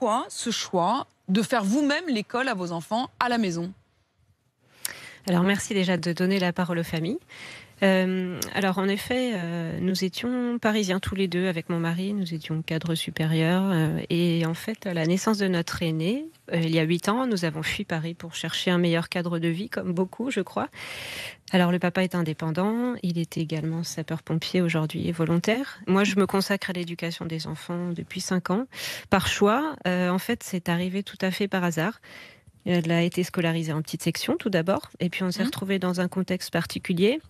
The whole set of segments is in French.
pourquoi ce choix de faire vous-même l'école à vos enfants à la maison? Alors merci déjà de donner la parole aux familles. Alors en effet, nous étions parisiens tous les deux avec mon mari, nous étions cadres supérieurs et en fait à la naissance de notre aîné, il y a 8 ans, nous avons fui Paris pour chercher un meilleur cadre de vie, comme beaucoup je crois. Alors le papa est indépendant, il est également sapeur-pompier aujourd'hui et volontaire. Moi je me consacre à l'éducation des enfants depuis 5 ans, par choix. En fait c'est arrivé tout à fait par hasard. Elle a été scolarisée en petite section tout d'abord, et puis on s'est retrouvés dans un contexte particulier.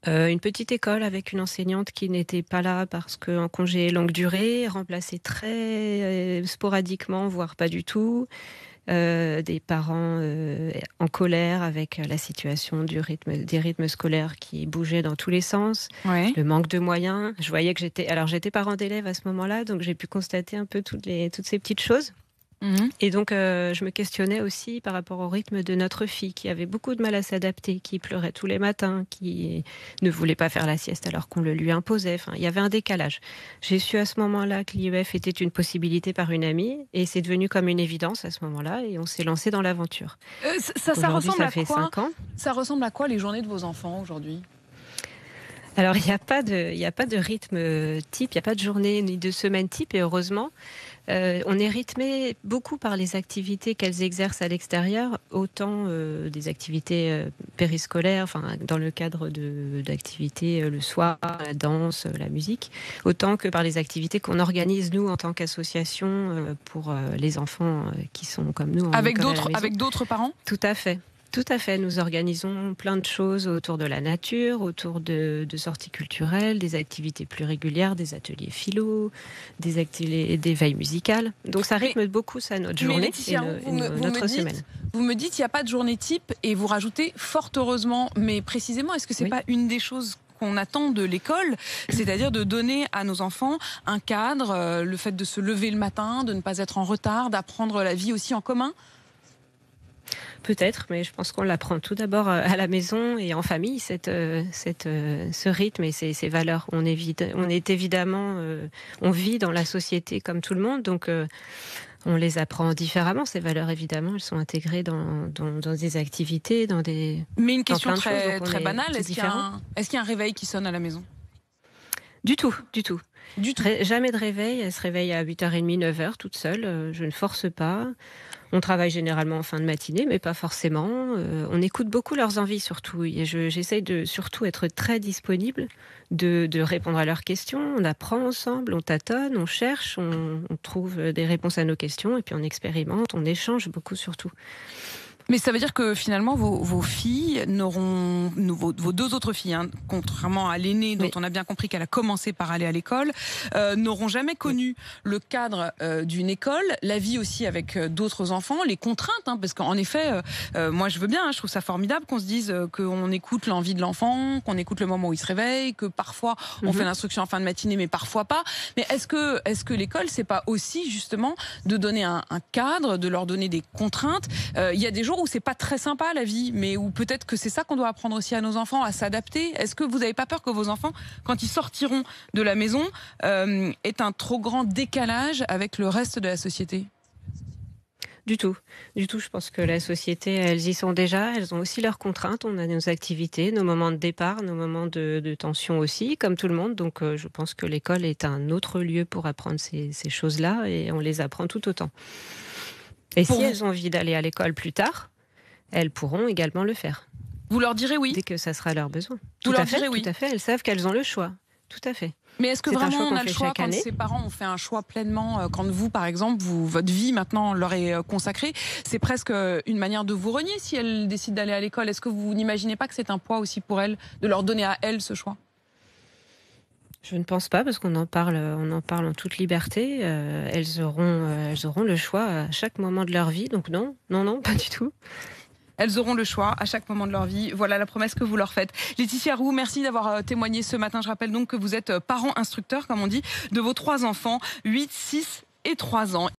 Une petite école avec une enseignante qui n'était pas là parce qu'en congé longue durée, remplacée très sporadiquement, voire pas du tout. Des parents en colère avec la situation des rythmes scolaires qui bougeaient dans tous les sens, Ouais. le manque de moyens. Je voyais que j'étais parent d'élève à ce moment-là, donc j'ai pu constater un peu toutes ces petites choses. Mhm. Et donc, je me questionnais aussi par rapport au rythme de notre fille, qui avait beaucoup de mal à s'adapter, qui pleurait tous les matins, qui ne voulait pas faire la sieste alors qu'on le lui imposait. Enfin, il y avait un décalage. J'ai su à ce moment-là que l'IEF était une possibilité par une amie, et c'est devenu comme une évidence à ce moment-là, et on s'est lancé dans l'aventure. Ça Aujourd'hui, ressemble ça à fait quoi? 5 ans. Ça ressemble à quoi les journées de vos enfants aujourd'hui? Alors, il n'y a pas de rythme type, il n'y a pas de journée ni de semaine type, et heureusement. On est rythmé beaucoup par les activités qu'elles exercent à l'extérieur, autant des activités périscolaires, enfin, dans le cadre d'activités le soir, la danse, la musique, autant que par les activités qu'on organise nous en tant qu'association pour les enfants qui sont comme nous en Avec école à la maison. avec d'autres parents? Tout à fait. Tout à fait. Nous organisons plein de choses autour de la nature, autour de sorties culturelles, des activités plus régulières, des ateliers philo, des veilles musicales. Donc ça rythme beaucoup ça, notre Mais journée Laetitia, et notre semaine. vous me dites qu'il n'y a pas de journée type et vous rajoutez fort heureusement. Mais précisément, est-ce que c'est Oui. pas une des choses qu'on attend de l'école, c'est-à-dire de donner à nos enfants un cadre, le fait de se lever le matin, de ne pas être en retard, d'apprendre la vie aussi en commun? Peut-être, mais je pense qu'on l'apprend tout d'abord à la maison et en famille, ce rythme et ces valeurs. On est évidemment, on vit dans la société comme tout le monde, donc on les apprend différemment. Ces valeurs, évidemment, elles sont intégrées dans des activités, Mais une dans question plein de choses. très, Donc très banale, c'est différent. est-ce qu'il y a un réveil qui sonne à la maison? Du tout, du tout. Du tout. Jamais de réveil. Elle se réveille à 8h30, 9h toute seule. Je ne force pas. On travaille généralement en fin de matinée, mais pas forcément. On écoute beaucoup leurs envies surtout. Et j'essaye de surtout être très disponible, de répondre à leurs questions. On apprend ensemble, on tâtonne, on cherche, on trouve des réponses à nos questions et puis on expérimente, on échange beaucoup surtout. Mais ça veut dire que finalement, vos filles vos deux autres filles, hein, contrairement à l'aînée dont Oui. on a bien compris qu'elle a commencé par aller à l'école, n'auront jamais connu le cadre d'une école, la vie aussi avec d'autres enfants, les contraintes, hein, parce qu'en effet, moi je veux bien, hein, je trouve ça formidable qu'on se dise qu'on écoute l'envie de l'enfant, qu'on écoute le moment où il se réveille, que parfois on fait l'instruction en fin de matinée, mais parfois pas. Mais est-ce que l'école, c'est pas aussi justement de donner un cadre, de leur donner des contraintes? Il y a des jours où c'est pas très sympa la vie, mais où peut-être que c'est ça qu'on doit apprendre aussi à nos enfants, à s'adapter. Est-ce que vous n'avez pas peur que vos enfants, quand ils sortiront de la maison, aient un trop grand décalage avec le reste de la société? Du tout. Du tout. Je pense que la société, elles y sont déjà. Elles ont aussi leurs contraintes. On a nos activités, nos moments de départ, nos moments de tension aussi, comme tout le monde. Donc, je pense que l'école est un autre lieu pour apprendre ces choses-là et on les apprend tout autant. Et si elles ont envie d'aller à l'école plus tard, elles pourront également le faire. Vous leur direz oui? Dès que ça sera leur besoin. Vous leur direz oui? Tout à fait. Elles savent qu'elles ont le choix. Tout à fait. Mais est-ce que C'est un vraiment choix on qu'on a le fait choix chaque quand année. ses parents ont fait un choix pleinement, quand vous, par exemple, votre vie maintenant leur est consacrée, c'est presque une manière de vous renier si elles décident d'aller à l'école. Est-ce que vous n'imaginez pas que c'est un poids aussi pour elles de leur donner à elles ce choix? Je ne pense pas, parce qu'on en parle en toute liberté. Elles auront le choix à chaque moment de leur vie. Donc non, pas du tout. Elles auront le choix à chaque moment de leur vie. Voilà la promesse que vous leur faites. Laetitia Roux, merci d'avoir témoigné ce matin. Je rappelle donc que vous êtes parent instructeur, comme on dit, de vos 3 enfants, 8, 6 et 3 ans.